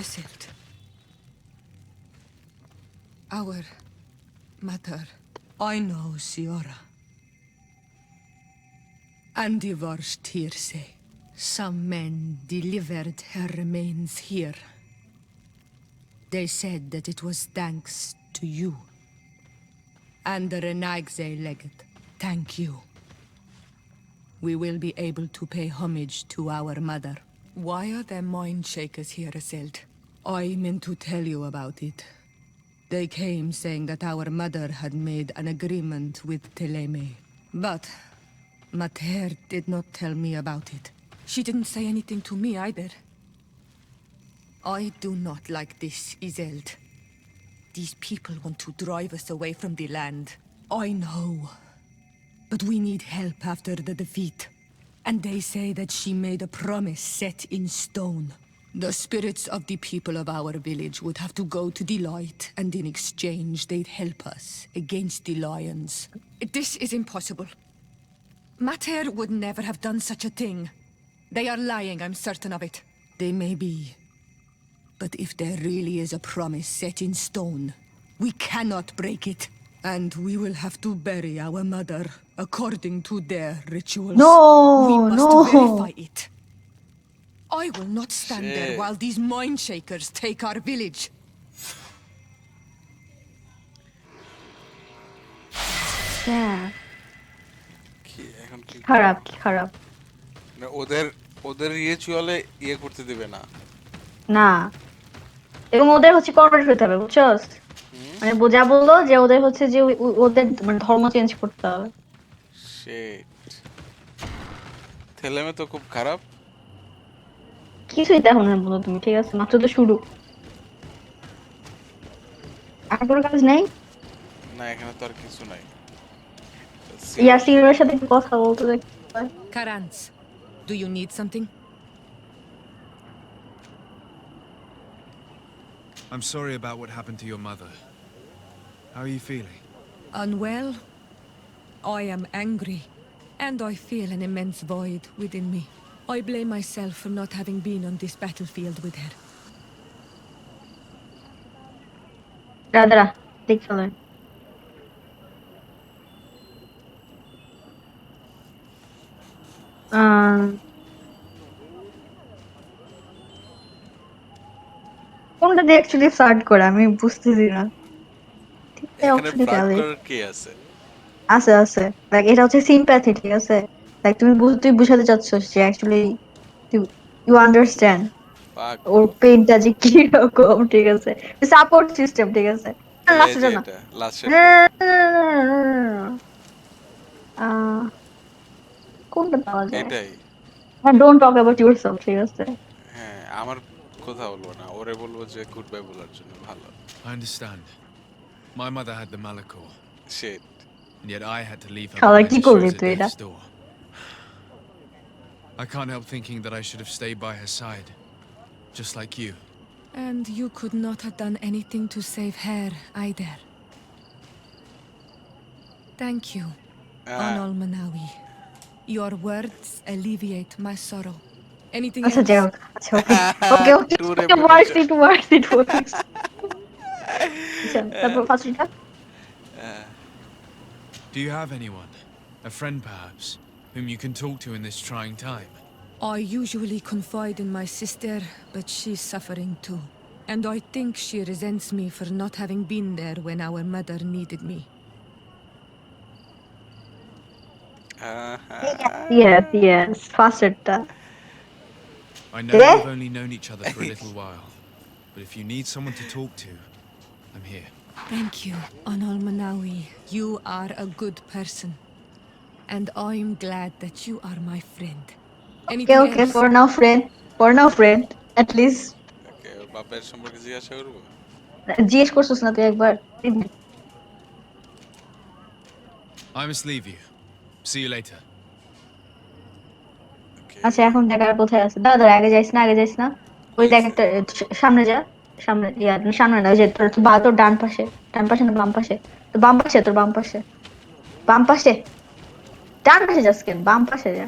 Iseult. Our mother. I know, Siora. And the worst here say. Some men delivered her remains here. They said that it was thanks to you. And the Renagze legate. Thank you. We will be able to pay homage to our mother. Why are there mind shakers here, Iseult? I meant to tell you about it. They came saying that our mother had made an agreement with Teleme. But Mater did not tell me about it. She didn't say anything to me either. I do not like this, Iseult. These people want to drive us away from the land. I know. But we need help after the defeat. And they say that she made a promise set in stone. The spirits of the people of our village would have to go to the light, and in exchange they'd help us against the lions. This is impossible. Mater would never have done such a thing. They are lying, I'm certain of it. They may be. But if there really is a promise set in stone, we cannot break it. And we will have to bury our mother according to their rituals. We must verify it. I will not stand there while these mind shakers take our village. Yeah. এখন কি খারাপ মানে ওদের রিচুয়ালে করতে দিবে না না, এবং ওদের হচ্ছে কনভার্ট হতে হবে, বুঝছস? মানে বোঝা বললো যে ওদের হচ্ছে যে ওদের মানে ধর্ম চেঞ্জ করতে হবে। শিট, থেলেমে তো খুব খারাপ। কিছুই দেখো না বলো তুমি, ঠিক আছে? মাত্র তো শুরু, আর কোনো কাজ নেই। না, এখানে তো আর কিছু নাই। ইয়ার সিনিয়রের সাথে একটু কথা বলতে দেখতে পাই। Karans, do you need something? I'm sorry about what happened to your mother. How are you feeling? Unwell? I am angry, and I feel an immense void within me. I blame myself for not having been on this battlefield with her. দাদা দেখ চলেন। কোনটা দিয়ে actually start করে আমি বুঝতেছি না। এখানে ফ্লার্ট করার কি আছে? আছে লাইক এটা হচ্ছে সিম্প্যাথি, ঠিক আছে? লাইক তুই বুঝাতে চাচ্ছ যে অ্যাকচুয়ালি ইউ আন্ডারস্ট্যান্ড ওর পেইনটা যে কি রকম, ঠিক আছে? সাপোর্ট সিস্টেম, ঠিক আছে? লাস্টটা না, কোনটা পাওয়া যায়? এটাই। হ্যাঁ, ডোন্ট টক অ্যাবাউট ইউরসেলফ, ঠিক আছে? হ্যাঁ, আমার কথা বলবো না, ওরে বলবো যে গুড বাই বলার জন্য। ভালো। I understand. My mother had the Malachor. Shit. And yet I had to leave her শালা behind কি to করলি Shrez's তুই এটা? death's door. I can't help thinking that I should have stayed by her side, just like you. And you could not have done anything to save her either. Thank you, Anol Manawi. Your words alleviate my sorrow. Anything আচ্ছা else? যাই হোক, আচ্ছা ওকে ওয়ার্স ইট আচ্ছা, তারপর ফার্স্টটা Do you have anyone, a friend perhaps, whom you can talk to in this trying time? I usually confide in my sister, but she's suffering too. And I think she resents me for not having been there when our mother needed me. yes ফার্স্টটা I know we've only known each other for a little while, but if you need someone to talk to, I'm here. Thank you, Anol Manawi. You are a good person. And I'm glad that you are my friend. Anything okay else? for now friend at least ওকে, ওর বাপের সম্পর্কে জিজ্ঞাসা করবো। জিজ্ঞেস করছিস না তুই একবার? I must leave you. See you later. আচ্ছা, এখন দেখা কোথায় আছে? দাদা আগে যাইস না ওই দেখ একটা সামনে যা, সামনে সামনে না, ওই যে তোর তোর ডান পাশে না বাম পাশে? তোর বাম পাশে ডান পাশে যাস কেন? বাম পাশে যা।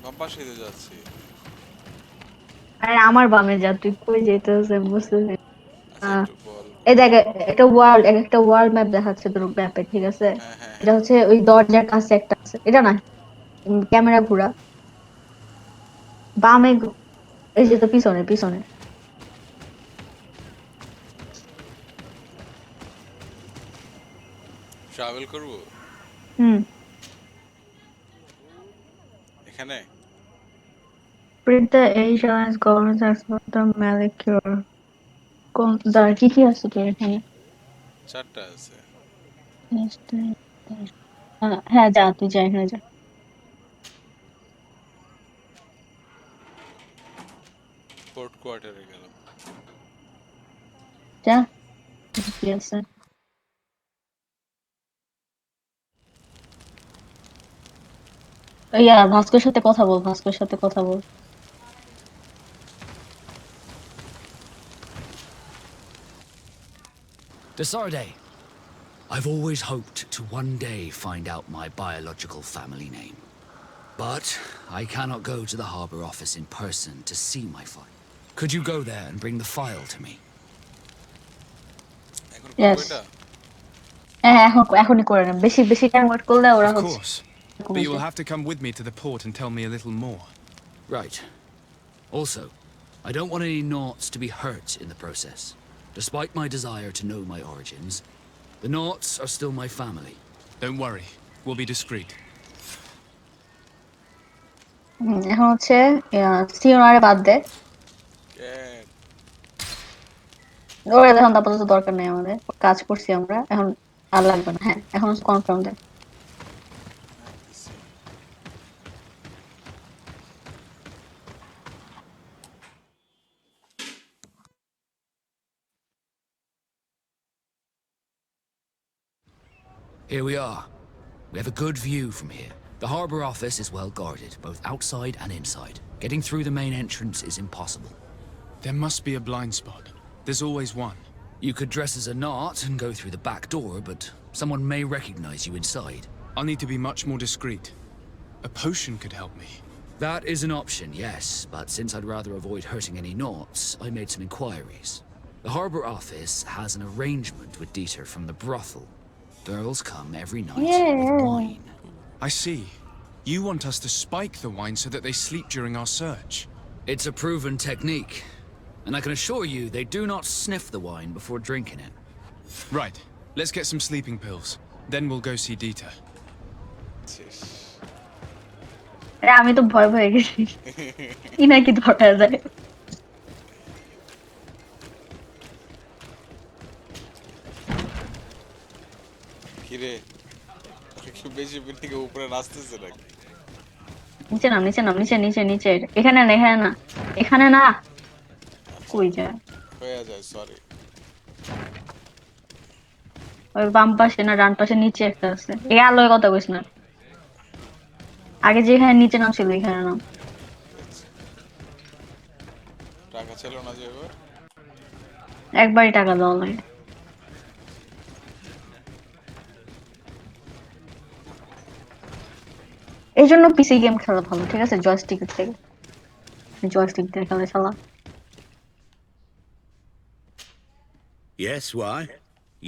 বাম পাশে যাচ্ছি। আরে আমার বামে যা, তুই কই যেতেছিস বুঝতেছিস? আচ্ছা আহ, একটু বল এই কোথায় দেখ, যাব। একটা ওয়ার্ল্ড ম্যাপ দেখাচ্ছে তোর ম্যাপে, ঠিক আছে? হ্যাঁ হ্যাঁ এটা হ্যাঁ। হচ্ছে ওই দরজার কাছে একটা আছে, এটা না, ক্যামেরা ঘোরা বামে এই যে তো পিছনে পিছনে। ট্রাভেল করব হুম। এখানে। Print the insurance government export the molecule কোন দাঁড়া, কি কি আছে তোর এখানে? চারটা আছে। হ্যাঁ যা, তুই যা, এখানে যা। পোর্ট কোয়ার্টারে গেলাম। যা, কি আছে? ইয়া ভাস্কর সাথে কথা বল, ভাস্কর সাথে কথা বল। Desarde, I've always hoped to one day find out my biological family name. But I cannot go to the harbor office in person to see my file. Could you go there and bring the file to me? এখন করবো yes. এটা। হ্যাঁ এখনই করে না, বেশি বেশি time wait করলে ওরা Of হচ্ছে course. But you কমেছে। will have to come with me to the port and tell me a little more. Right. Also, I don't want any Naughts to be hurt in the process. Despite my desire to know my origins, the Naughts are still my family. Don't worry. We'll be discreet. এখন হচ্ছে সিওনারে বাদ দে, কেন? ওরা এখন আপাতত দরকার নেই, আমাদের কাজ করছি আমরা এখন, আর লাগবে না। হ্যাঁ এখন হচ্ছে কনফার্ম দে। হ্যাঁ, দিছি। Here we are. We have a good view from here. The harbor office is well guarded, both outside and inside. Getting through the main entrance is impossible. There must be a blind spot. There's always one. You could dress as a Naut and go through the back door, but someone may recognize you inside. I'll need to be much more discreet. A potion could help me. That is an option, yes, but since I'd rather avoid hurting any Nauts, I made some inquiries. The harbor office has an arrangement with Dieter from the brothel. Girls come every night with wine. I see. You want us to spike the wine so that they sleep during our search. It's a proven technique, and I can assure you they do not sniff the wine before drinking it. Right. Let's get some sleeping pills. Then we'll go see Dieter. শেষ। আমি তো ভয় ভয়ে গেছি, কি নাকি ধরা যায়। কিরে একটু বেশি বিল্ডিং এর উপরে নাচতেছে নাকি? নিচে নাম, নিচে নাম, নিচে নিচে নিচে, এখানে না, এখানে না, এখানে না, কই যায়? হয়ে যায়, সরি। ওই বাম পাশে না ডান পাশে নিচে একটা আছে, এই আলোয় কথা কইস না, আগে যেখানে নিচে নাম ছিল এখানে নাম। টাকা ছিল না যে এবার। একবারই টাকা দেওয়া লাগে। এই জন্য পিসি গেম খেলা ভালো, ঠিক আছে, জয়স্টিক থেকে, জয়স্টিক দিয়ে খেলে খেলা। Yes, why?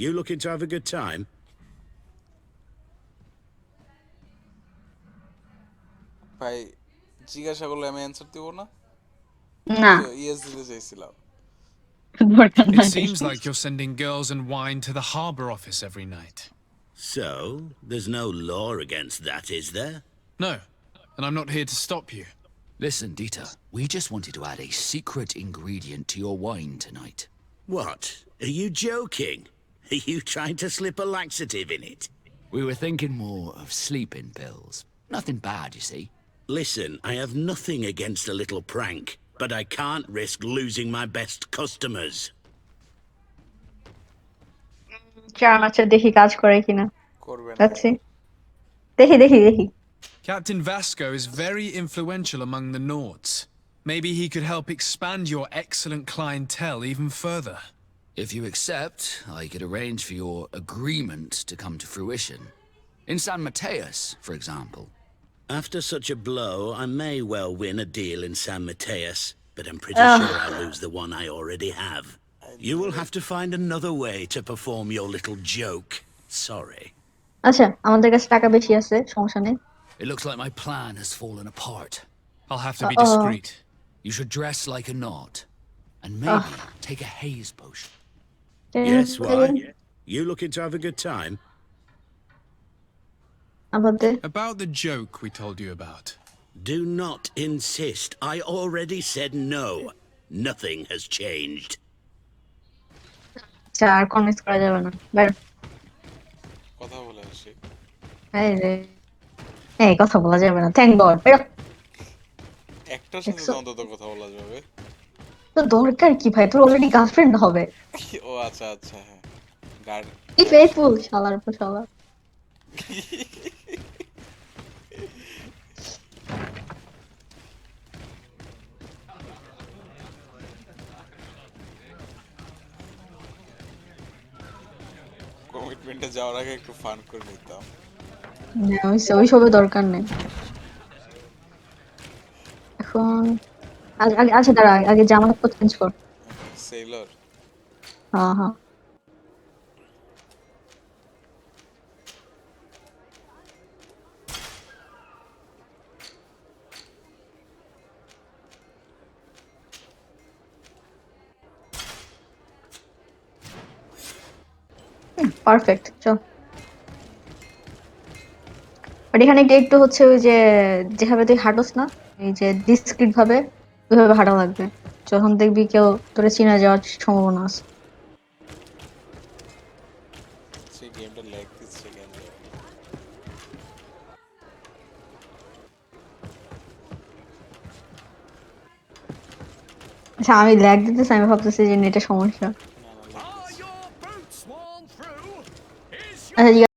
You looking to have a good time? ভাই জিজ্ঞাসা করলে আমি অ্যানসার দিব না? না তো ইয়েস দিতে চাইছিলাম। দরকার It নাই। seems like you're sending girls and wine to the harbor office every night. So, there's no law against that, is there? No, and I'm not here to stop you. Listen, Dieter, we just wanted to add a secret ingredient to your wine tonight. What? Are you joking? Are you trying to slip a laxative in it? We were thinking more of sleeping pills. Nothing bad, you see. Listen, I have nothing against a little prank, but I can't risk losing my best customers. চার আচ্ছা দেখি কাজ করে কিনা, করবে না। যাচ্ছি, দেখি দেখি দেখি। Captain Vasco is very influential among the Nauts. Maybe he could help expand your excellent clientele even further. If you accept, I could arrange for your agreement to come to fruition. In San Mateus, for example. After such a blow, I may well win a deal in San Mateus, but I'm pretty sure I'll lose the one I already have. You will have to find another way to perform your little joke. Sorry. আচ্ছা আমাদের কাছে টাকা বেশি আছে সমস্যা নেই It looks like my plan has fallen apart. I'll have to be Uh-oh. discreet. You should dress like a knot, and maybe take a haze potion. Yes, why? You looking to have a good time? আমাদের About the joke we told you about. Do not insist. I already said no. Nothing has changed. আচ্ছা আর convince করা যাবে না বের কথা বলে আসি। এই রে এই কথা বলা যাবে না থ্যাংক গড বের একটার সাথে তো অন্তত কথা বলা যাবে। তো দরকার কি ভাই তোর অলরেডি গার্লফ্রেন্ড হবে ও আচ্ছা আচ্ছা হ্যাঁ গার্ড কি ফেসবুক শালার পর শালা কমিটমেন্টে যাওয়ার আগে একটু ফান করে নিতাম। ওইসবের দরকার নেই এখন আগে আচ্ছা দাঁড়া আগে জামা কাপড় চেঞ্জ কর সেলর হ্যাঁ হ্যাঁ পারফেক্ট চল বাট এখানে একটু হচ্ছে ওই যে যেভাবে তুই হাঁটোস না এই যে ডিসক্রিট ভাবে ওইভাবে হাঁটা লাগবে যখন দেখবি কেউ তোরে চিনা যাওয়ার সম্ভাবনা আছে সেই গেমটা ল্যাগ দিচ্ছে কেন আচ্ছা আমি ল্যাগ দিতেছি আমি ভাবতেছি যে নেটের সমস্যা আচ্ছা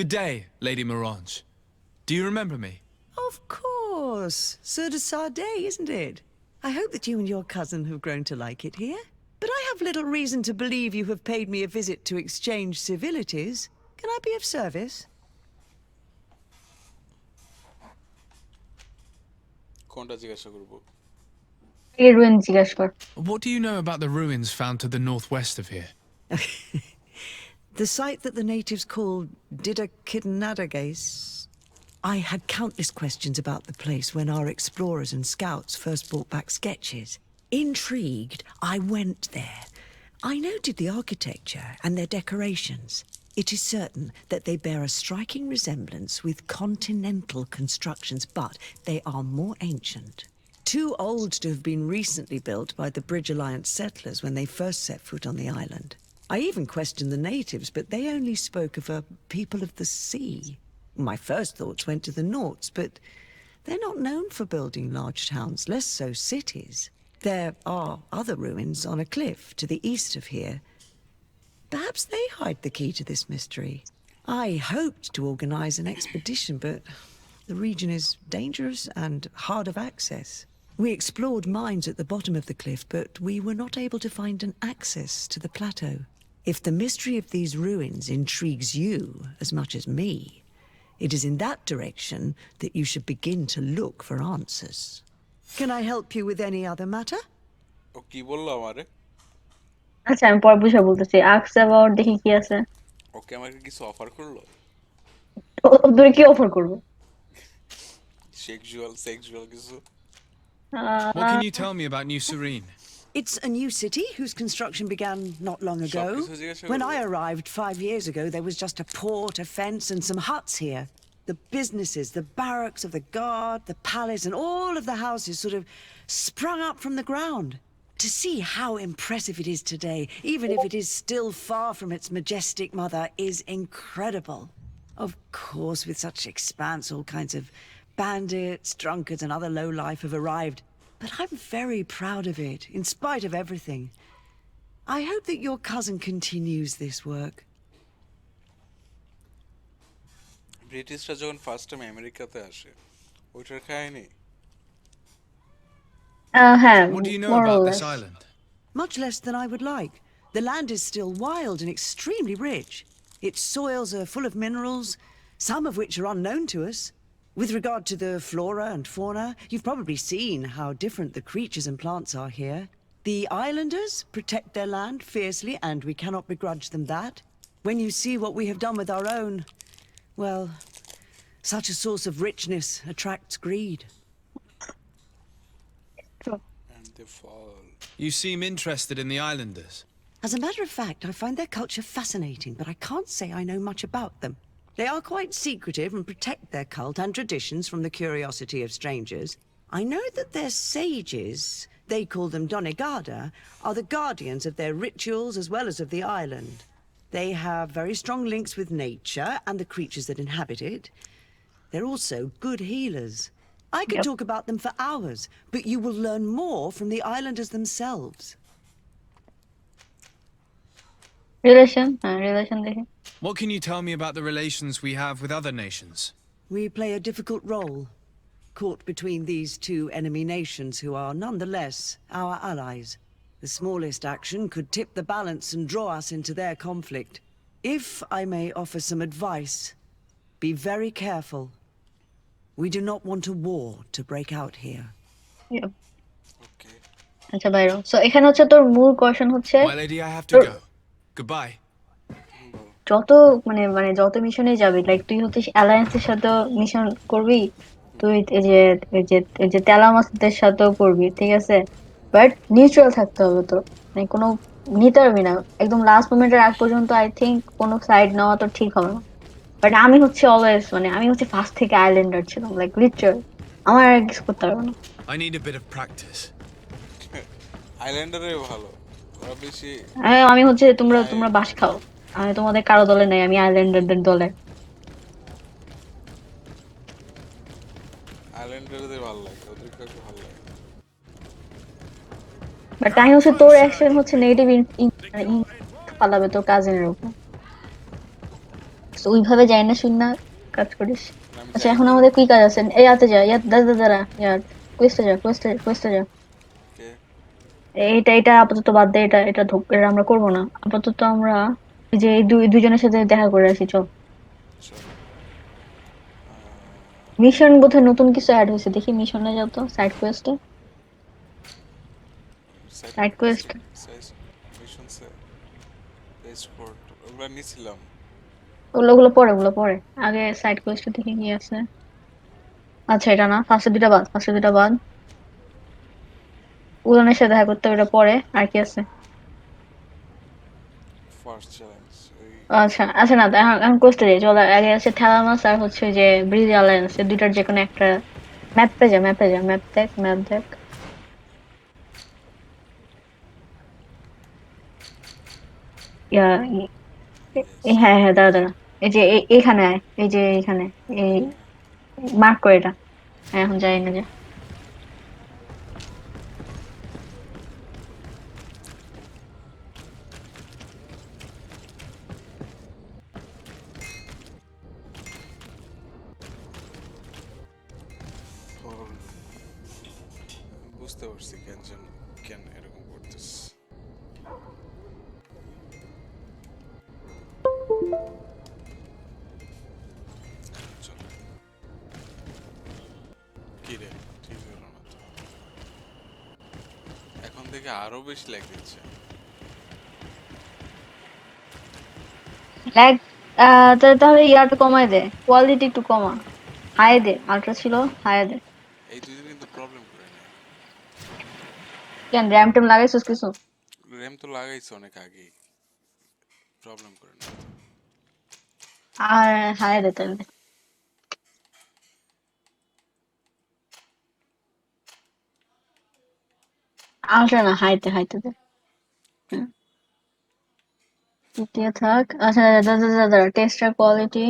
Good day, Lady Morange. Do you remember me? Of course. Sur de Sade, isn't it? I hope that you and your cousin have grown to like it here. But I have little reason to believe you have paid me a visit to exchange civilities. Can I be of service? কোনটা জিজ্ঞাসা করবো? Ruin জিজ্ঞেস কর। What do you know about the ruins found to the northwest of here? The site that the natives call Didakidnadagase. I had countless questions about the place when our explorers and scouts first brought back sketches. Intrigued, I went there. I noted the architecture and their decorations. It is certain that they bear a striking resemblance with continental constructions, but they are more ancient. Too old to have been recently built by the Bridge Alliance settlers when they first set foot on the island. I even questioned the natives, but they only spoke of a people of the sea. My first thoughts went to the Nauts, but they're not known for building large towns, less so cities. There are other ruins on a cliff to the east of here. Perhaps they hide the key to this mystery. I hoped to organize an expedition, but the region is dangerous and hard of access. We explored mines at the bottom of the cliff, but we were not able to find an access to the plateau. If the mystery of these ruins intrigues you as much as me, it is in that direction that you should begin to look for answers. Can I help you with any other matter? ও কি বললো আমারে? আচ্ছা আমি পরে বুঝা বলতেছি। Ask about দেখি কি আছে। ওকে আমাকে কিছু অফার করলো? ওদের কি অফার করবে? সেক্সুয়াল কিছু? What can you tell me about New Serene? It's a new city whose construction began not long ago. When I arrived 5 years ago, there was just a port, a fence, and some huts here. The businesses, the barracks of the guard, the palace, and all of the houses sort of sprung up from the ground. To see how impressive it is today, even if it is still far from its majestic mother, is incredible. Of course, with such expanse, all kinds of bandits, drunkards, and other lowlife have arrived. But I'm very proud of it, in spite of everything. I hope that your cousin continues this work. ব্রিটিশরা যখন first time আমেরিকাতে আসে ওইটার কাহিনী? হ্যাঁ, What do you know more or about less. this island? Much less than I would like. The land is still wild and extremely rich. Its soils are full of minerals, some of which are unknown to us. With regard to the flora and fauna, you've probably seen how different the creatures and plants are here. The islanders protect their land fiercely, and we cannot begrudge them that. When you see what we have done with our own, well, such a source of richness attracts greed. And the fall. You seem interested in the islanders. As a matter of fact, I find their culture fascinating, but I can't say I know much about them. They are quite secretive and protect their cult and traditions from the curiosity of strangers. I know that their sages, they call them Donegada, are the guardians of their rituals as well as of the island. They have very strong links with nature and the creatures that inhabit it. They're also good healers. I could talk about them for hours, but you will learn more from the islanders themselves. Relation দেখি। What can you tell me about the relations we have with other nations? We play a difficult role, caught between these two enemy nations who are nonetheless our allies. The smallest action could tip the balance and draw us into their conflict. If I may offer some advice, be very careful. We do not want a war to break out here. Okay. আচ্ছা বাইরো। So এখানে হচ্ছে তোর মূল question হচ্ছে My lady, I have to go. Goodbye. যত মানে যত মিশনে যাবি, লাইক তুই হচ্ছে অ্যালায়েন্সের সাথে মিশন করবি, তুই এই যে তেলামাসদের সাথেও করবি, ঠিক আছে, বাট নিউট্রাল থাকতে হবে তোর, মানে কোনো নিতে পারবি না একদম লাস্ট মোমেন্টের আগ পর্যন্ত। আই থিঙ্ক কোনো সাইড নেওয়া তো ঠিক হবে না। বাট আমি হচ্ছে অলওয়েজ আমি হচ্ছে ফার্স্ট থেকে আইল্যান্ডার ছিলাম, লাইক লিটারাল আমার আর কিছু করতে পারবে না। I need a bit of practice. আইল্যান্ডারে ভালো, ওরা বেশি। আমি হচ্ছে তোমরা বাস খাও, আমি তোমাদের কারো দলে নাই, আমি আইল্যান্ডারদের দলে। আইল্যান্ডারদের ভালো লাগে, ওদের কাছে ভালো লাগে। বাট আমি হচ্ছে তোর অ্যাকশন হচ্ছে নেগেটিভ পালাবে তোর কাজিনের উপর। ওইভাবে যাই না শুন না কাজ করিস। আমি আচ্ছা যাই এখন নাই। আমাদের কি কাজ আছে? এই রাতে যা, দাঁড়া দাঁড়া, ইয়ার কোয়েস্টে যা। ওকে, এটা আপাতত বাদ দে, এটা আমরা করবো না আপাতত। আমরা এই যে এই দুজনের সাথে দেখা করে আসি, চল। চল। মিশন বোধহয় নতুন কিছু অ্যাড হয়েছে, দেখি মিশনে যাও তো, সাইড কোয়েস্টে। Side side quest quest, side মিশনসে পেস্ট কোড ওগুলো নিয়েছিলাম। ওগুলো পরে আগে সাইড কোয়েস্টে দেখি কি আছে। আচ্ছা এটা না, ফার্স্টে দুটা বাদ। উড়ানের সাথে দেখা করতে হবে, এটা পরে। আর কি আছে? ফার্স্ট চ্যালেঞ্জ ওই আচ্ছা আচ্ছা, না এখন কোয়েস্টে যাই, চল। আগে আছে থ্যালামাস আর হচ্ছে যে ব্রিজ অ্যালায়েন্স, এই দুইটার যে কোনো একটা। ম্যাপে যা, ম্যাপ দেখ। ইয়া, হ্যাঁ হ্যাঁ, দাঁড়া। এই যে এইখানে আয়, এই যে এইখানে, এই মার্ক করে এটা। হ্যাঁ, এখন যাই না যে। ওর বুঝতে পারছি কেন এরকম করতেছ। চল, কি রে, ঠিক হলো না তো। এখন থেকে আরো বেশি ল্যাগ দিচ্ছে। লাইক তাহলে ইয়ারটা কমায় দে, কোয়ালিটি একটু কমা। হাই দে, আল্ট্রা ছিল, হাই দে। এই দুদিন কিন্তু প্রবলেম করে নাই। কেন, র্যাম ট্যাম লাগাইছিস কিছু? র্যাম তো লাগাইছে অনেক আগেই, প্রবলেম করে না। আর হাই দে তাহলে। আল্ট্রা না, হাইতে দে। হুম, দিয়ে থাক। আচ্ছা দাদা, টেস্টার কোয়ালিটি।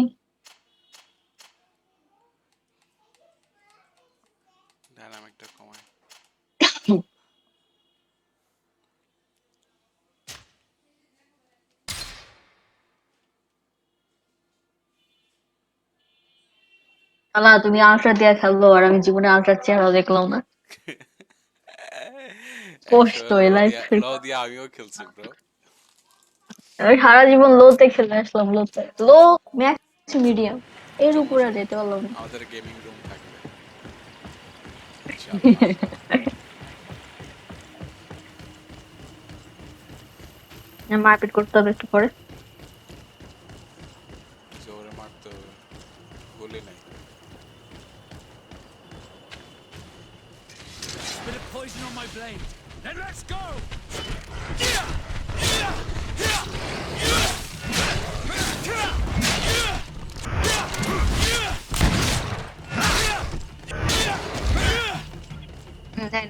ডাইনামিকটা কমায়। আল্লাহ, তুমি আল্ট্রা দিয়ে খেললো আর আমি জীবনে আল্ট্রার চেহারা দেখলাম না। একশো কষ্ট এই লাইফ। ল দিয়ে আমিও খেলছি ব্রো। আমি সারা জীবন লোতে খেলে আসলাম, লো ম্যাক্স মিডিয়াম, এর উপরে আর চমৎকার। যেতে পারলাম না। আমাদের গেমিং রুম থাকবে ইনশাআল্লাহ। মারপিট করতে হবে একটু পরে। জোরে মারতে হবে, বলি নাই। Bit of poison on my blade. Then let's go!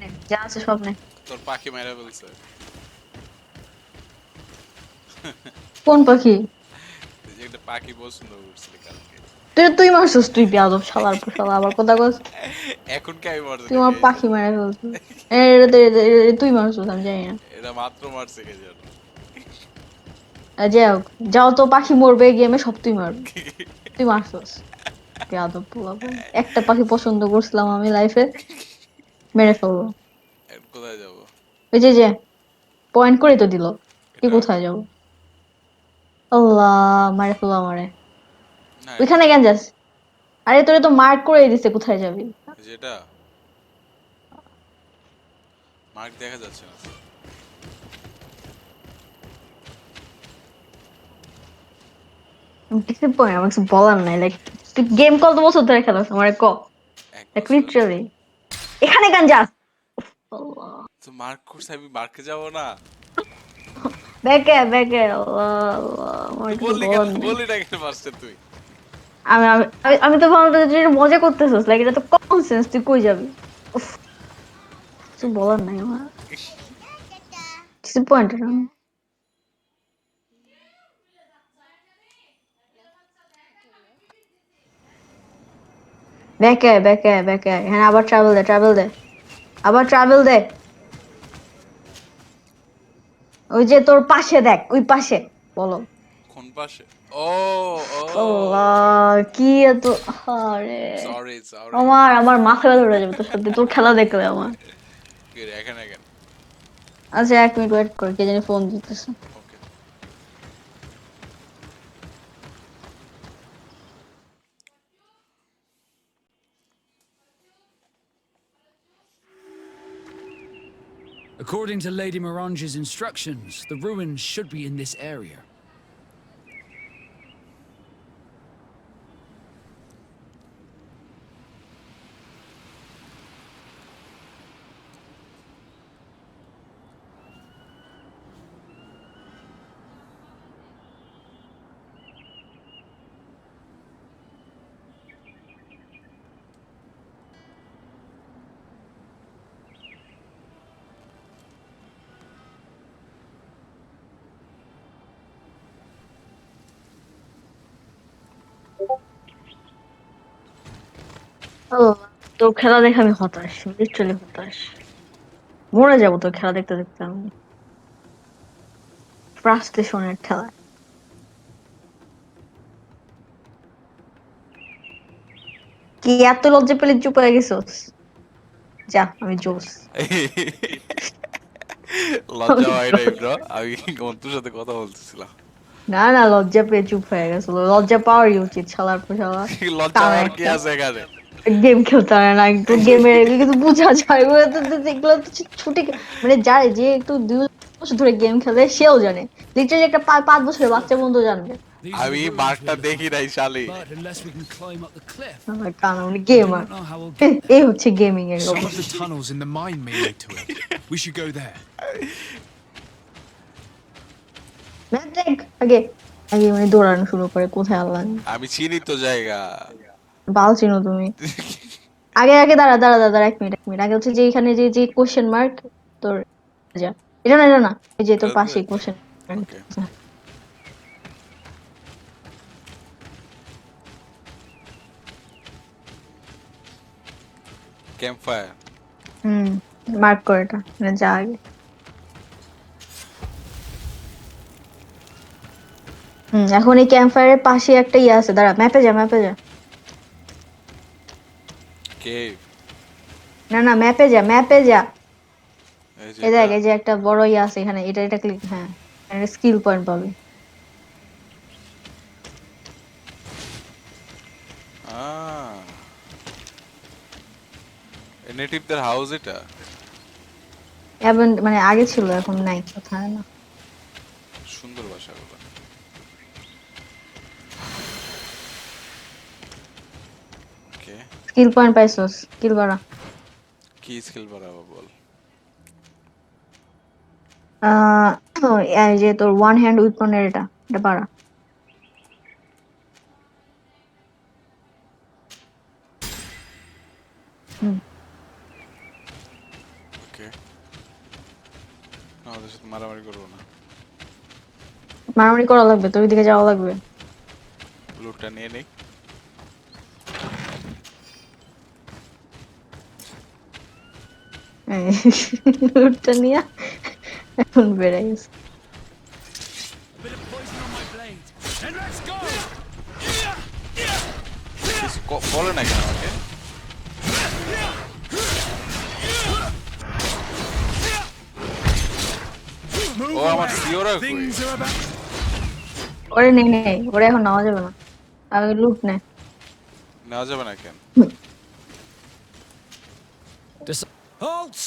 নে, যা আছে সব নে। তোর পাখি মেরে ফেলছে। কোন পাখি? তুই যে একটা পাখি পছন্দ করছিলি কালকে। তুই মারছিস, তুই বেয়াদব শালার শালা, আবার কথা কস। এখন কে আমি মারছি তুই আমার নাকি এই পাখি জন্য? মেরে ফেলছিস। তুই মারছিস, আমি জানি না। এটা মাত্র মারছে কে জানো। যাই হোক, যাও তো, পাখি মরবে গেমে, সব তুই মারবি। তুই মারছিস, বেয়াদব পোলা ভাই। একটা পাখি পছন্দ করছিলাম আমি লাইফে, মেরে ফেললো। এখন কোথায় যাব? ওই যে পয়েন্ট করে তো দিল। তুই এটা কোথায় যাবো? আল্লাহ, মারে ফেলো আমারে। না, এটা ওইখানে কেন যাস? আরে তোরে তো মার্ক করে দিছে, কোথায় যাবি? যেটা মার্ক দেখা যাচ্ছে না তো। ডিসঅ্যাপয়েন্ট, আমার কিছু বলার নাই। লাইক, তুই গেম কত বছর ধরে খেলাস আমারে ক। এক লাইক বছর লিটারালি, এখানে কেন যাস? আল্লাহ, তো মার্ক করছে, আমি মার্কে যাব না। ব্যাকে আল্লাহ আল্লাহ, আমার তুই কিছু বললি কেন, বলার নেই। বললি না কেন ফার্স্টে তুই? আমি তো ভাবলাম তুই এটা মজা করতেছিস, লাইক এটা তো কমন সেন্স, তুই কই যাবি? উফ, কিছু বলার নাই আমার। ডিসঅ্যাপয়েন্টেড আমি। ব্যাকে হ্যাঁ, আবার ট্রাভেল দে, আবার ট্রাভেল দে। ওই যে তোর পাশে দেখ, ওই পাশে। বলো। কোন কোন পাশে? ও ও আল্লাহ কি এত, আরে সরি সরি। আমার মাথা ব্যথা উঠে যাবে তোর সাথে, তোর খেলা দেখলে আমার। এখানে এখানে আচ্ছা 1 মিনিট ওয়েট কর, কে জানি ফোন দিতেছে। ওকে। According to Lady Mirange's instructions, the ruins should be in this area. ও, তোর খেলা দেখে আমি হতাশ, লিটারালি হতাশ, মরে যাবো তোর খেলা দেখতে দেখতে আমি, ফ্রাস্ট্রেশনের খেলা। কি এত লজ্জা পেলে চুপ হয়ে গেছোস? যা, আমি জোস। লজ্জা হয় নাই ব্রো, আমি অন্তুর সাথে কথা বলতেছিলাম। না না, লজ্জা পেয়ে চুপ হয়ে গেছিল, লজ্জা পাওয়ারই উচিত শালার পর শালা। লজ্জা কারণ হওয়ার কি একটা আছে এখানে? গেম খেলতে পারে না, একটু গেমের কিছু বোঝা যায়, ওগুলো এগুলো তো ছুটি, মানে যায় যে একটু 2 বছর ধরে গেম খেলে সেও জানে, লিটারালি একটা 5 বছরের বাচ্চা বন্ধু জানবে। These are আমি the ruins মাঠটা we're looking দেখি নাই শালি। for. But unless we can climb up the cliff, কারণ I do gamer, not know how we'll get এই there. হচ্ছে গেমিং এর Some of অবস্থা। the tunnels in the mine may lead to it. We should go there. Map দেখ আগে, আগে মানে দৌড়ানো শুরু করে, কোথায় আল্লাহ জানে। আমি চিনি তো জায়গা। বাল চিনো তুমি। আগে আগে দাঁড়া দাঁড়া দাঁড়া, 1 মিনিট আগে হচ্ছে যে এখানে যে যে কোশ্চেন মার্ক তোর, যা, এটা না এটা না, এই যে তোর পাশে question mark. Okay. Campfire. হুম, মার্ক কর এটা, মানে যা আগে। এখন এই ক্যাম্প ফায়ারের পাশে একটা ইয়ে আছে, দাঁড়া, ম্যাপে যা ম্যাপে যা। কেভ। না না, ম্যাপে যা ম্যাপে যা। এই যে এই এটা। দেখ, এই যে একটা বড় ইয়ে আছে এখানে, এটা এটা ক্লিক, হ্যাঁ, স্কিল পয়েন্ট পাবি। নেটিভদের হাউস এটা। এবং মানে আগে ছিল, এখন নাই, কোথায় না। সুন্দর বাসাগুলো। ওকে। স্কিল পয়েন্ট পাইছস, স্কিল বাড়া। কি স্কিল বাড়াবো বল? আহ এই যে তোর ওয়ান হ্যান্ড উইপনের এটা, এটা বাড়া। হুম, ওকে। আমাদের সাথে মারামারি করবো না। মারামারি করা লাগবে, তোর দিকে যাওয়া লাগবে। লুটটা নিয়ে নেই। এই, লুটটা নিয়ে এখন বেড়ে গেছে। A bit of poison on my blade, and let's go! কিছু বলে না কেন আমাকে? ও আমার সিওরা কই? Things are about. ওরে নেই নেই, ওরে এখন নেওয়া যাবে না, আগে লুট নে। নেওয়া যাবে না কেন? Halt!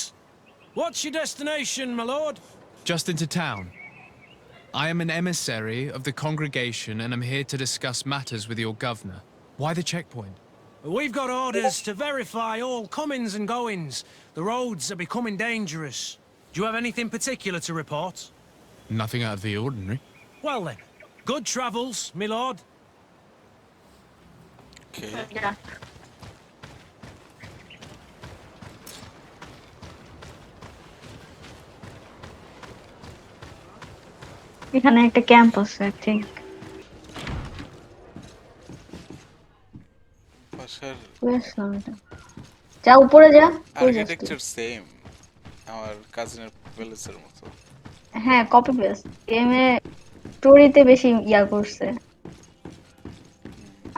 What's your destination, my lord? Just into town. I am an emissary of the congregation and am here to discuss matters with your governor. Why the checkpoint? We've got orders to verify all comings and goings. The roads are becoming dangerous. Do you have anything particular to report? Nothing out of the ordinary. Well then, good travels, my lord. ওকে। এখানে একটা camp আছে I think. বাসার বুঝলাম এটা, যা উপরে যা, কই যাস তুই? আর্কিটেকচার সেম আমার কাজিনের প্যালেসের মতো। হ্যাঁ, কপি পেস্ট গেমে স্টোরিতে বেশি ইয়া করছে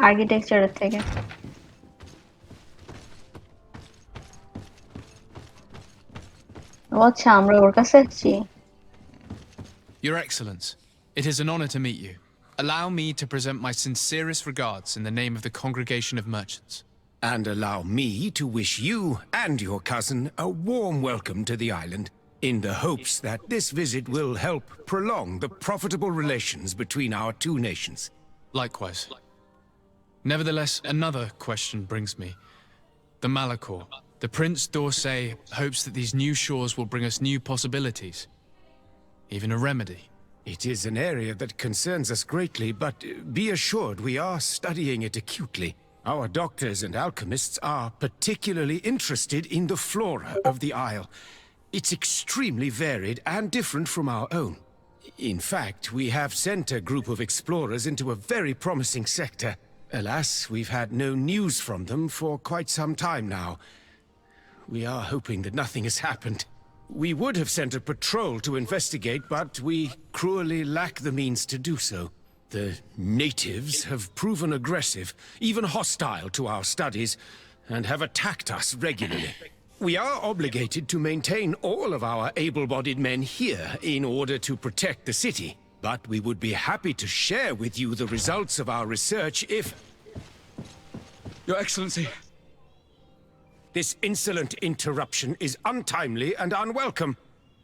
আর্কিটেকচারের থেকে। ও আচ্ছা, আমরা ওর কাছে আসছি। Your Excellence, it is an honor to meet you. Allow me to present my sincerest regards in the name of the Congregation of Merchants. And allow me to wish you and your cousin a warm welcome to the island, in the hopes that this visit will help prolong the profitable relations between our two nations. Likewise. Nevertheless, another question brings me. The Malachor. The Prince d'Orsay hopes that these new shores will bring us new possibilities. Even a remedy. It is an area that concerns us greatly, but be assured we are studying it acutely. Our doctors and alchemists are particularly interested in the flora of the isle. It's extremely varied and different from our own. In fact, we have sent a group of explorers into a very promising sector. Alas, we've had no news from them for quite some time now. We are hoping that nothing has happened. We would have sent a patrol to investigate, but we cruelly lack the means to do so. The natives have proven aggressive, even hostile to our studies, and have attacked us regularly. We are obligated to maintain all of our able-bodied men here in order to protect the city, but we would be happy to share with you the results of our research if... Your Excellency. This insolent interruption is untimely and unwelcome.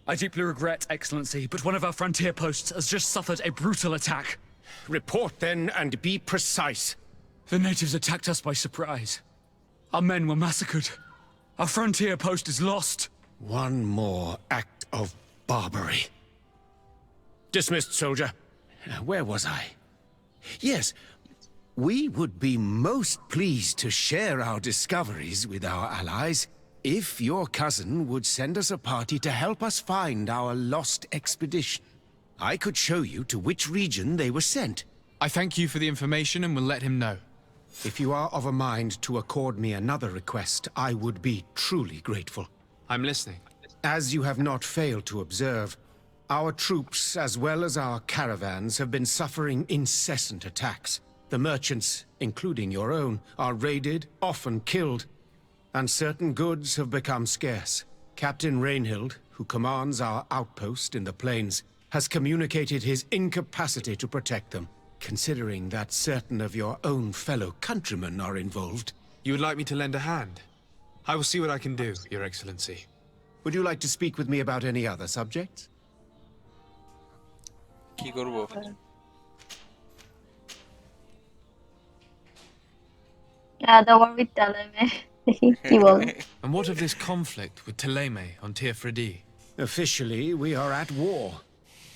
I deeply regret, Excellency, but one of our frontier posts has just suffered a brutal attack. Report then, and be precise. The natives attacked us by surprise. Our men were massacred. Our frontier post is lost. One more act of barbarity. Dismissed, soldier. Where was I? Yes. We would be most pleased to share our discoveries with our allies if your cousin would send us a party to help us find our lost expedition. I could show you to which region they were sent. I thank you for the information and will let him know. If you are of a mind to accord me another request, I would be truly grateful. I'm listening. As you have not failed to observe, our troops, as well as our caravans, have been suffering incessant attacks. The merchants, including your own, are raided, often killed, and certain goods have become scarce. Captain Rainhild, who commands our outpost in the plains, has communicated his incapacity to protect them, considering that certain of your own fellow countrymen are involved. You would like me to lend a hand? I will see what I can do, Your Excellency. Would you like to speak with me about any other subjects? কি করবো? The war with Taleme. কি বলে? And what of this conflict with Teleme on Tirfredi? Officially, we are at war.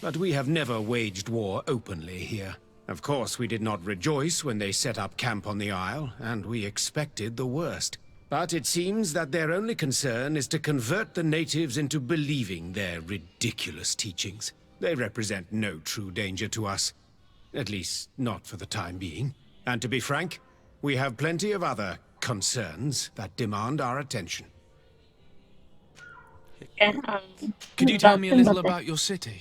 But we have never waged war openly here. Of course, we did not rejoice when they set up camp on the isle, and we expected the worst. But it seems that their only concern is to convert the natives into believing their ridiculous teachings. They represent no true danger to us. At least, not for the time being. And to be frank, we have plenty of other concerns that demand our attention. Could you tell me a little about your city?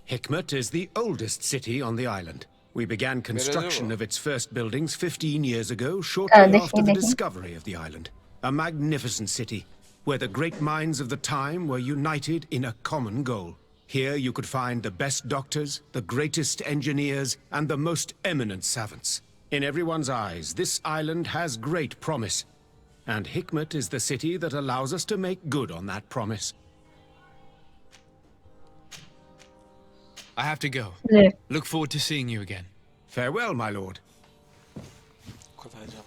Hikmet is the oldest city on the island. We began construction of its first buildings 15 years ago, shortly after the discovery of the island. A magnificent city, where the great minds of the time were united in a common goal. Here you could find the best doctors, the greatest engineers, and the most eminent savants. In everyone's eyes, this island has great promise, and Hikmet is the city that allows us to make good on that promise. I have to go. Yeah. Look forward to seeing you again. Farewell, my lord. কোথায় যাব?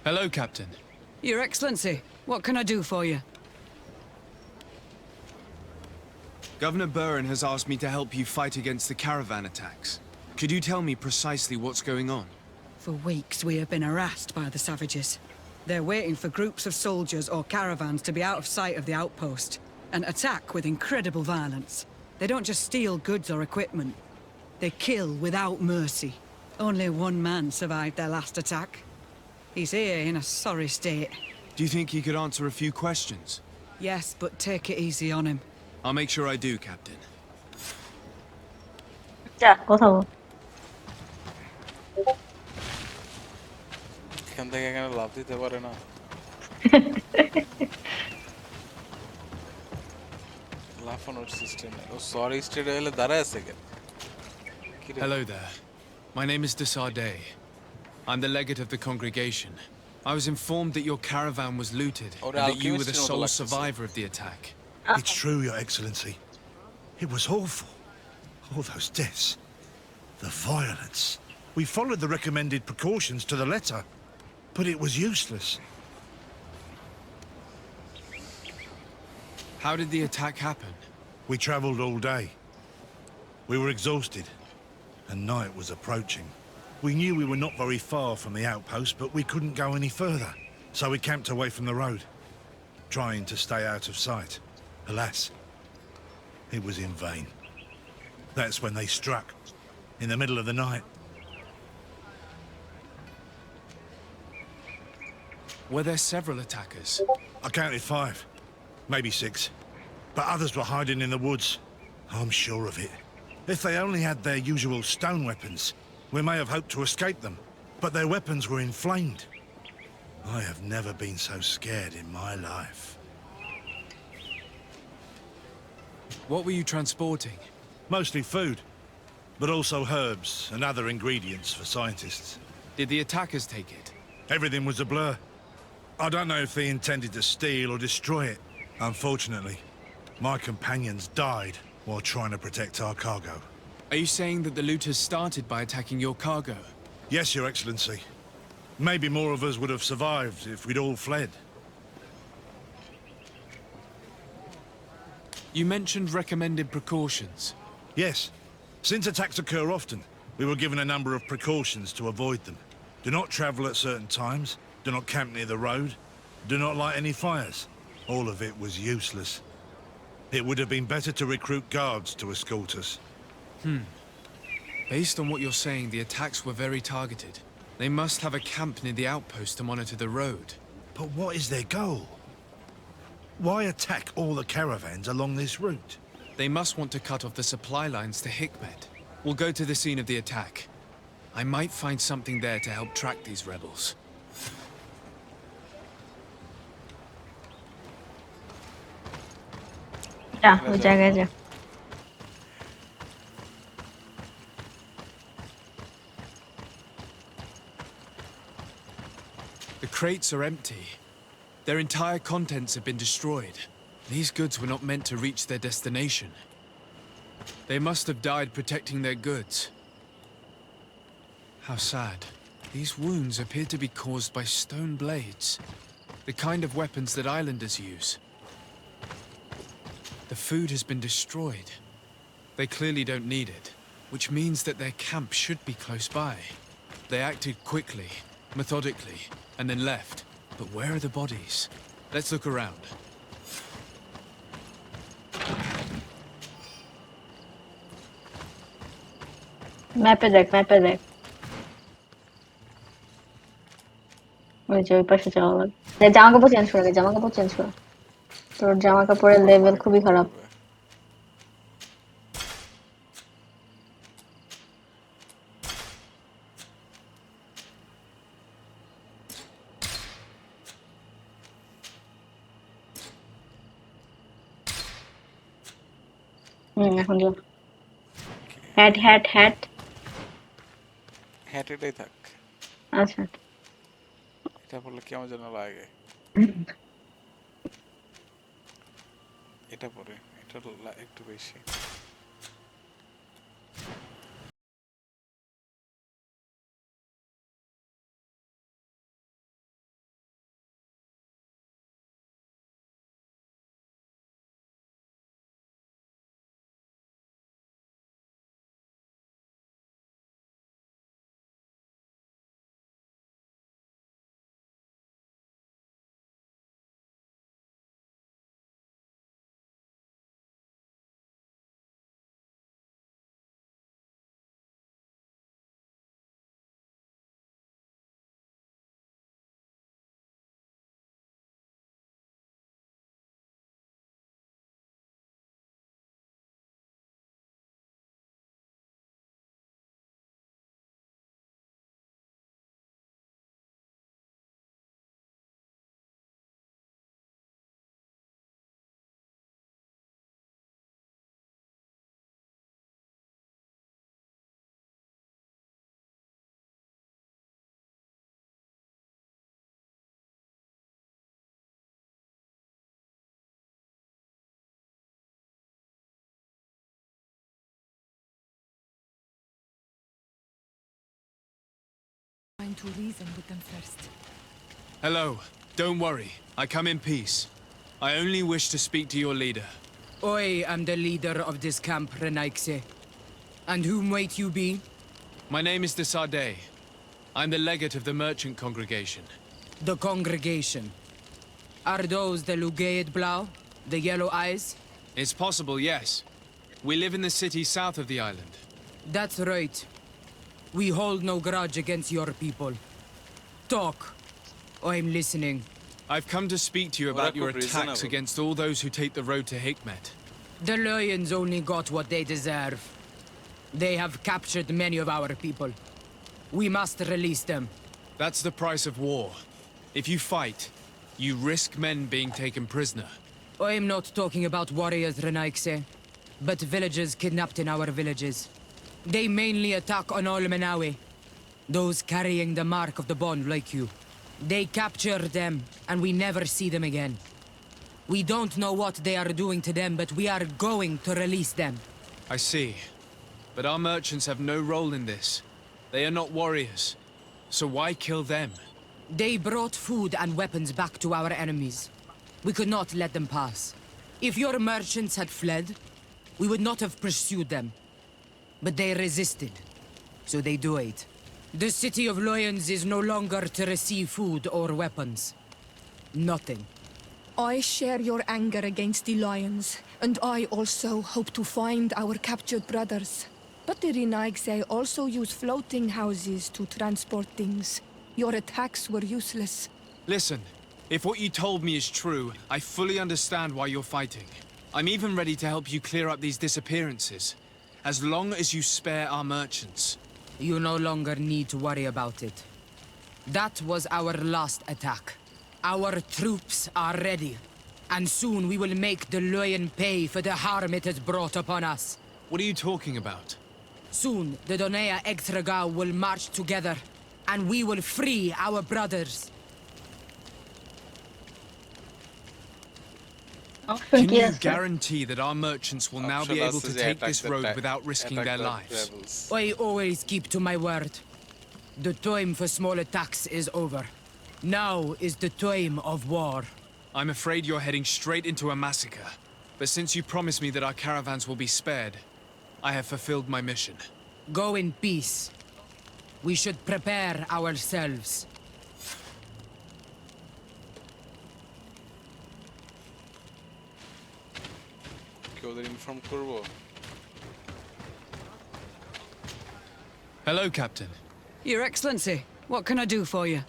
Hello, Captain. Your Excellency, what can I do for you? Governor Buren has asked me to help you fight against the caravan attacks. Could you tell me precisely what's going on? For weeks we have been harassed by the savages. They're waiting for groups of soldiers or caravans to be out of sight of the outpost and attack with incredible violence. They don't just steal goods or equipment. They kill without mercy. Only one man survived their last attack. He's here in a sorry state. Do you think he could answer a few questions? Yes, but take it easy on him. I'll make sure I do, Captain. যা কথা বল। এখান থেকে এখানে লাফ দিতে পারে না? লাফানোর system নেই। ও সরি স্টেডে হলে দাঁড়ায় আছে কেন? Hello there. My name is de Sardet. I'm the legate of the congregation. I was informed that your caravan was looted and that you were the sole survivor of the attack. It's true, Your Excellency. It was awful. All those deaths. The violence. We followed the recommended precautions to the letter, but it was useless. How did the attack happen? We traveled all day. We were exhausted, and night was approaching. We knew we were not very far from the outpost, but we couldn't go any further, so we camped away from the road, trying to stay out of sight. Alas, it was in vain. That's when they struck, in the middle of the night. Were there several attackers? I counted 5, maybe 6, but others were hiding in the woods. I'm sure of it. If they only had their usual stone weapons, we may have hoped to escape them, but their weapons were inflamed. I have never been so scared in my life. What were you transporting? Mostly food, but also herbs and other ingredients for scientists. Did the attackers take it? Everything was a blur. I don't know if they intended to steal or destroy it. Unfortunately, my companions died while trying to protect our cargo. Are you saying that the looters started by attacking your cargo? Yes, Your Excellency. Maybe more of us would have survived if we'd all fled. You mentioned recommended precautions. Yes. Since attacks occur often, we were given a number of precautions to avoid them. Do not travel at certain times. Do not camp near the road. Do not light any fires. All of it was useless. It would have been better to recruit guards to escort us. Based on what you're saying, the attacks were very targeted. They must have a camp near the outpost to monitor the road. But what is their goal? Why attack all the caravans along this route? They must want to cut off the supply lines to Hikmet. We'll go to the scene of the attack. I might find something there to help track these rebels. যা ওই জায়গায় যা। The crates are empty. Their entire contents have been destroyed. These goods were not meant to reach their destination. They must have died protecting their goods. How sad. These wounds appear to be caused by stone blades, the kind of weapons that islanders use. The food has been destroyed. They clearly don't need it, which means that their camp should be close by. They acted quickly, methodically, and then left. But where are the bodies? Let's look around. ম্যাপে দেখ, ম্যাপে দেখ। ওই যে ওই পাশে যাওয়া লাগবে। জামা কাপড় চেঞ্জ করে, জামা কাপড় চেঞ্জ কর। তোর জামা কাপড়ের লেভেল খুবই খারাপ। এখন যাও। Hat hat hat. হ্যাট এটাই থাক। আচ্ছা। এটা বললে কেমন যেন লাগে। এটা পরে এটা একটু বেশি। time to reason with them first. Hello. Don't worry. I come in peace. I only wish to speak to your leader. I am the leader of this camp, Renaigse. And whom might you be? My name is de Sardet. I'm the legate of the merchant congregation. The congregation. Are those the Lugaid Blau? The yellow eyes? It's possible, yes. We live in the city south of the island. That's right. We hold no grudge against your people. Talk. I'm listening. I've come to speak to you about your attacks against all those who take the road to Hikmet. The Lions only got what they deserve. They have captured many of our people. We must release them. That's the price of war. If you fight, you risk men being taken prisoner. I'm not talking about warriors, Renaigse, but villagers kidnapped in our villages. They mainly attack on all Menawe, those carrying the mark of the bond like you. They capture them, and we never see them again. We don't know what they are doing to them, but we are going to release them. I see. But our merchants have no role in this. They are not warriors. So why kill them? They brought food and weapons back to our enemies. We could not let them pass. If your merchants had fled, we would not have pursued them. But they resisted, so they died. The city of Lions is no longer to receive food or weapons. Nothing. I share your anger against the Lions, and I also hope to find our captured brothers. But the Renaigse also use floating houses to transport things. Your attacks were useless. Listen, if what you told me is true, I fully understand why you're fighting. I'm even ready to help you clear up these disappearances, as long as you spare our merchants. You no longer need to worry about it. That was our last attack. Our troops are ready. And soon we will make the Lion pay for the harm it has brought upon us. What are you talking about? Soon, the Donea Extragao will march together, and we will free our brothers. Can you guarantee that our merchants will now be able to take this road without risking their lives? I always keep to my word. The time for small attacks is over. Now is the time of war. I'm afraid you're heading straight into a massacre. But since you promised me that our caravans will be spared, I have fulfilled my mission. Go in peace. We should prepare ourselves. Hello, Captain. Your Excellency, what can I do for you?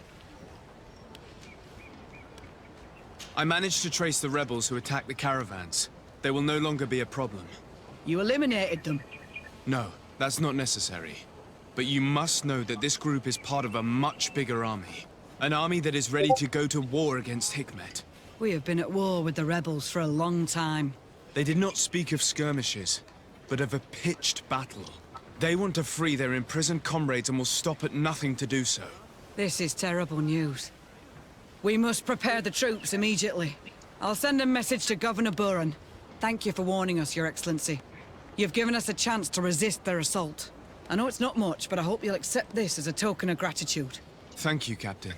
I managed to trace the rebels who attacked the caravans. They will no longer be a problem. You eliminated them? No, that's not necessary. But you must know that this group is part of a much bigger army. An army that is ready to go to war against Hikmet. We have been at war with the rebels for a long time. They did not speak of skirmishes, but of a pitched battle. They want to free their imprisoned comrades and will stop at nothing to do so. This is terrible news. We must prepare the troops immediately. I'll send a message to Governor Buran. Thank you for warning us, Your Excellency. You've given us a chance to resist their assault. I know it's not much, but I hope you'll accept this as a token of gratitude. Thank you, Captain.